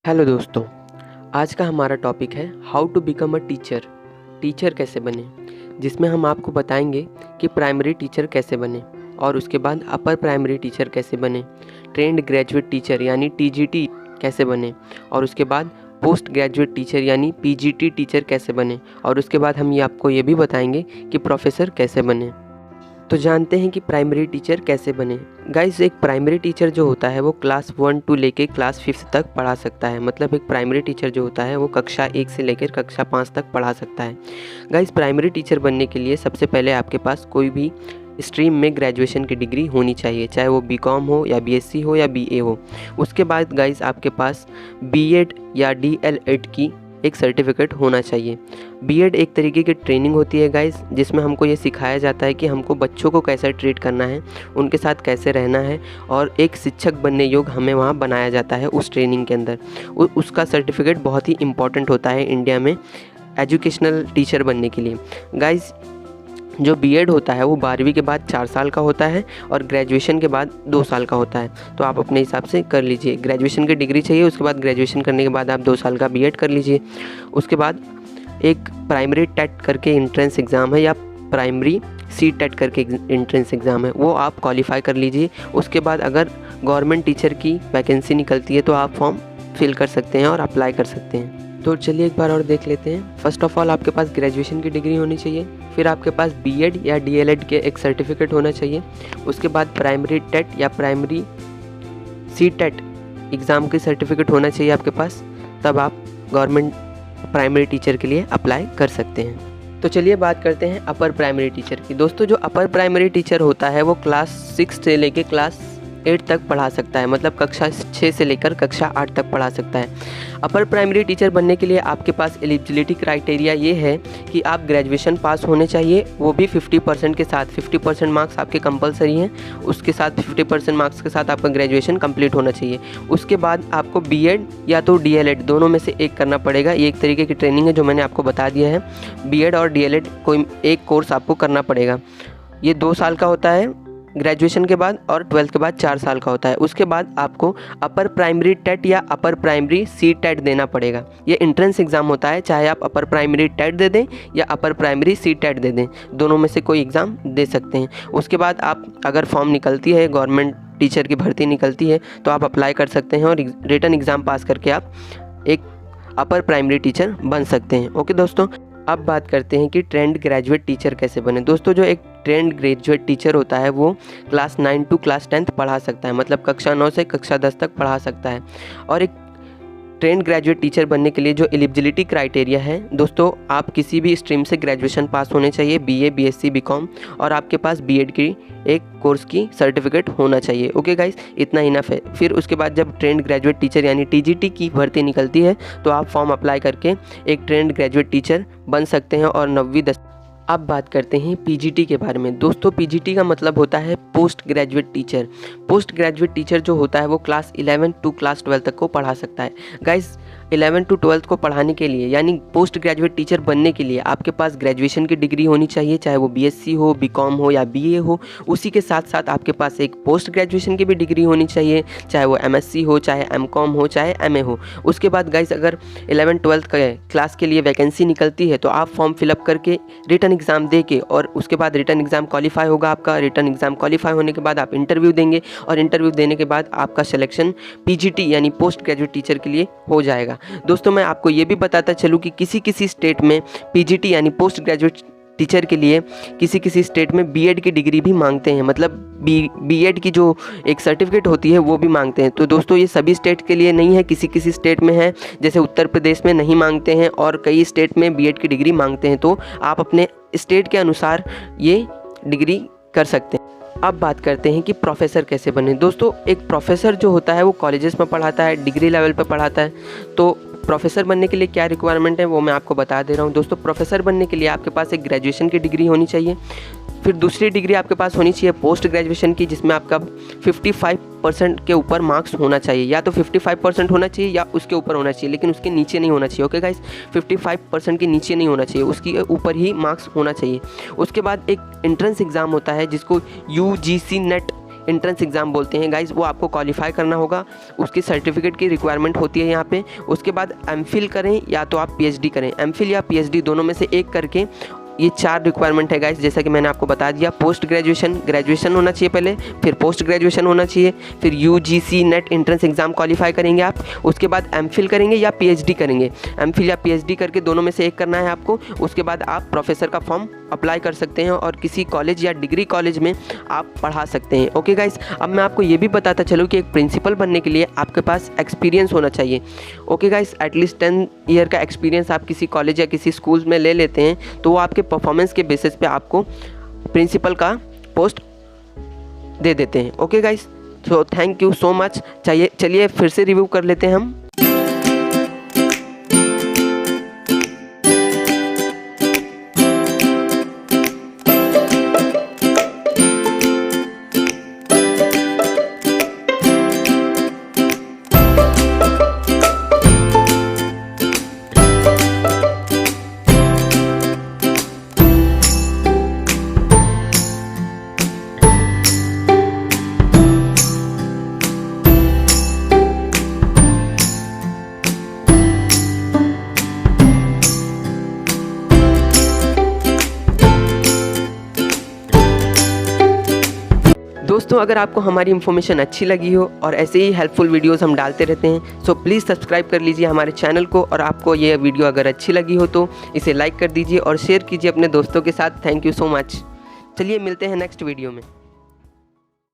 Hello दोस्तों, आज का हमारा टॉपिक है how to become a teacher. Teacher कैसे बने, जिसमें हम आपको बताएंगे कि प्राइमरी टीचर कैसे बने और उसके बाद अपर प्राइमरी टीचर कैसे बने, ट्रेंड ग्रेजुएट टीचर यानी टीजीटी कैसे बने और उसके बाद पोस्ट ग्रेजुएट टीचर यानी पीजीटी टीचर कैसे बने और उसके बाद हम आपको ये भी बताएंगे कि प्रोफेसर कैसे बने। तो जानते हैं कि प्राइमरी टीचर कैसे बने। गाइस, एक प्राइमरी टीचर जो होता है वो क्लास 1 टू लेके क्लास 5 तक पढ़ा सकता है। मतलब एक प्राइमरी टीचर जो होता है वो कक्षा 1 से लेकर कक्षा 5 तक पढ़ा सकता है। गाइस, प्राइमरी टीचर बनने के लिए सबसे पहले आपके पास कोई भी स्ट्रीम में ग्रेजुएशन की डिग्री होनी चाहिए, चाहे वो बीकॉम हो या बीएससी हो या बीए हो। उसके बाद गाइस आपके पास बीएड या डीएलएड की एक सर्टिफिकेट होना चाहिए। बीएड एक तरीके की ट्रेनिंग होती है गाइस, जिसमें हमको ये सिखाया जाता है कि हमको बच्चों को कैसे ट्रीट करना है, उनके साथ कैसे रहना है और एक शिक्षक बनने योग्य हमें वहाँ बनाया जाता है उस ट्रेनिंग के अंदर। उसका सर्टिफिकेट बहुत ही इम्पॉर्टेंट होता है इंडिया में एजुकेशनल टीचर बनने के लिए। गाइस, जो बीएड होता है वो 12वीं के बाद 4 साल का होता है और ग्रेजुएशन के बाद 2 साल का होता है। तो आप अपने हिसाब से कर लीजिए। ग्रेजुएशन की डिग्री चाहिए, उसके बाद ग्रेजुएशन करने के बाद आप 2 साल का बीएड कर लीजिए। उसके बाद एक प्राइमरी टेट करके एंट्रेंस एग्ज़ाम है या प्राइमरी सी टेट करके एंट्रेंस एग्ज़ाम है, वो आप क्वालिफाई कर लीजिए। उसके बाद अगर गवर्नमेंट टीचर की वैकेंसी निकलती है तो आप फॉर्म फिल कर सकते हैं और अप्लाई कर सकते हैं। तो चलिए एक बार और देख लेते हैं। फर्स्ट ऑफ ऑल आपके पास ग्रेजुएशन की डिग्री होनी चाहिए, फिर आपके पास बीएड या डीएलएड के एक सर्टिफिकेट होना चाहिए। उसके बाद प्राइमरी टेट या प्राइमरी सी टेट एग्ज़ाम की सर्टिफिकेट होना चाहिए आपके पास, तब आप गवर्नमेंट प्राइमरी टीचर के लिए अप्लाई कर सकते हैं। तो चलिए बात करते हैं अपर प्राइमरी टीचर की। दोस्तों, जो अपर प्राइमरी टीचर होता है वो क्लास 6 से लेकर क्लास 8 तक पढ़ा सकता है। मतलब कक्षा 6 से लेकर कक्षा 8 तक पढ़ा सकता है। अपर प्राइमरी टीचर बनने के लिए आपके पास एलिजिबिलिटी क्राइटेरिया ये है कि आप ग्रेजुएशन पास होने चाहिए, वो भी 50% के साथ। 50% मार्क्स आपके कंपलसरी हैं, उसके साथ 50% मार्क्स के साथ आपका ग्रेजुएशन कंप्लीट होना चाहिए। उसके बाद आपको बीएड या तो डीएलएड दोनों में से एक करना पड़ेगा। ये एक तरीके की ट्रेनिंग है जो मैंने आपको बता दिया है। बीएड और डीएलएड कोई एक कोर्स आपको करना पड़ेगा। ये 2 साल का होता है ग्रेजुएशन के बाद और 12th के बाद 4 साल का होता है। उसके बाद आपको अपर प्राइमरी टेट या अपर प्राइमरी सी टेट देना पड़ेगा। ये एंट्रेंस एग्ज़ाम होता है, चाहे आप अपर प्राइमरी टेट दे दें या अपर प्राइमरी सी टेट दे दें, दोनों में से कोई एग्ज़ाम दे सकते हैं। उसके बाद आप अगर फॉर्म निकलती है, गवर्नमेंट टीचर की भर्ती निकलती है, तो आप अप्लाई कर सकते हैं और रिटन एग्ज़ाम पास करके आप एक अपर प्राइमरी टीचर बन सकते हैं। ओके दोस्तों, अब बात करते हैं कि ट्रेंड ग्रेजुएट टीचर कैसे बने। दोस्तों, जो एक ट्रेंड ग्रेजुएट टीचर होता है वो क्लास 9 टू क्लास 10 पढ़ा सकता है। मतलब कक्षा 9 से कक्षा 10 तक पढ़ा सकता है। और एक ट्रेंड ग्रेजुएट टीचर बनने के लिए जो एलिजिबिलिटी क्राइटेरिया है दोस्तों, आप किसी भी स्ट्रीम से ग्रेजुएशन पास होने चाहिए, बीए, बीएससी, बीकॉम, और आपके पास बीएड की एक कोर्स की सर्टिफिकेट होना चाहिए। ओके गाइस, इतना इनफ है। फिर उसके बाद जब ट्रेंड ग्रेजुएट टीचर यानी टीजीटी की भर्ती निकलती है तो आप फॉर्म अप्लाई करके एक ट्रेंड ग्रेजुएट टीचर बन सकते हैं और 9वीं 10। अब बात करते हैं पीजीटी के बारे में। दोस्तों, पीजीटी का मतलब होता है post graduate teacher. Post graduate teacher जो होता है वो क्लास 11 टू क्लास 12 तक को पढ़ा सकता है। गाइस, 11 टू 12 को पढ़ाने के लिए यानी पोस्ट ग्रेजुएट टीचर बनने के लिए आपके पास ग्रेजुएशन की डिग्री होनी चाहिए, चाहे वो बीएससी हो, बीकॉम हो या बीए हो। उसी के साथ साथ आपके पास एक पोस्ट ग्रेजुएशन की भी डिग्री होनी चाहिए, चाहे वो एमएससी हो, चाहे एमकॉम हो, चाहे एमए हो। उसके बाद गाइस, अगर 11-12 क्लास के लिए वैकेंसी निकलती है तो आप फॉर्म फिलअप करके रिटन एग्ज़ाम दे के, और उसके बाद रिटन एग्ज़ाम क्वालिफाई होगा आपका। रिटन एग्ज़ाम क्वालिफाई होने के बाद आप इंटरव्यू देंगे और इंटरव्यू देने के बाद आपका सिलेक्शन पीजीटी यानी पोस्ट ग्रेजुएट टीचर के लिए हो जाएगा। दोस्तों, मैं आपको ये भी बताता चलूँ कि किसी स्टेट में पीजीटी यानी पोस्ट ग्रेजुएट टीचर के लिए किसी स्टेट में बीएड की डिग्री भी मांगते हैं। मतलब बीएड की जो एक सर्टिफिकेट होती है वो भी मांगते हैं। तो दोस्तों, ये सभी स्टेट के लिए नहीं है, किसी स्टेट में है। जैसे उत्तर प्रदेश में नहीं मांगते हैं और कई स्टेट में बीएड की डिग्री मांगते हैं। तो आप अपने स्टेट के अनुसार ये डिग्री कर सकते हैं। अब बात करते हैं कि प्रोफेसर कैसे बने। दोस्तों, एक प्रोफेसर जो होता है वो कॉलेजेस में पढ़ाता है, डिग्री लेवल पर पढ़ाता है। तो प्रोफेसर बनने के लिए क्या रिक्वायरमेंट है वो मैं आपको बता दे रहा हूँ। दोस्तों, प्रोफेसर बनने के लिए आपके पास एक ग्रेजुएशन की डिग्री होनी चाहिए। फिर दूसरी डिग्री आपके पास होनी चाहिए पोस्ट ग्रेजुएशन की, जिसमें आपका 55% के ऊपर मार्क्स होना चाहिए। या तो 55% होना चाहिए या उसके ऊपर होना चाहिए, लेकिन उसके नीचे नहीं होना चाहिए। ओके गाइस, 55% के नीचे नहीं होना चाहिए, उसके ऊपर ही मार्क्स होना चाहिए। उसके बाद एक एंट्रेंस एग्ज़ाम होता है जिसको यूजीसी नेट एंट्रेंस एग्ज़ाम बोलते हैं गाइज़, वो आपको क्वालिफाई करना होगा। उसकी सर्टिफिकेट की रिक्वायरमेंट होती है यहाँ पे। उसके बाद एमफिल करें या तो आप पीएचडी करें, एमफिल या पीएचडी दोनों में से एक करके, ये 4 रिक्वायरमेंट है गाइस, जैसा कि मैंने आपको बता दिया। पोस्ट ग्रेजुएशन होना चाहिए पहले, फिर पोस्ट ग्रेजुएशन होना चाहिए, फिर UGC net entrance exam qualify करेंगे आप। उसके बाद एमफिल करेंगे या पीएचडी करेंगे, एमफिल या पीएचडी करके दोनों में से एक करना है आपको। उसके बाद आप प्रोफेसर का फॉर्म अप्लाई कर सकते हैं और किसी कॉलेज या डिग्री कॉलेज में आप पढ़ा सकते हैं। ओके गाइस, अब मैं आपको ये भी बताता चलूँ कि एक प्रिंसिपल बनने के लिए आपके पास एक्सपीरियंस होना चाहिए। ओके गाइस, एटलीस्ट 10 ईयर का एक्सपीरियंस आप किसी कॉलेज या किसी स्कूल में ले लेते हैं तो वो आपके परफॉर्मेंस के बेसिस पे आपको प्रिंसिपल का पोस्ट दे देते हैं। Okay guys, so thank you so much. चलिए फिर से रिव्यू कर लेते हैं हम। दोस्तों, अगर आपको हमारी इन्फॉर्मेशन अच्छी लगी हो और ऐसे ही हेल्पफुल वीडियोस हम डालते रहते हैं, सो प्लीज़ सब्सक्राइब कर लीजिए हमारे चैनल को। और आपको ये वीडियो अगर अच्छी लगी हो तो इसे लाइक कर दीजिए और शेयर कीजिए अपने दोस्तों के साथ। Thank you so much. चलिए मिलते हैं नेक्स्ट वीडियो में।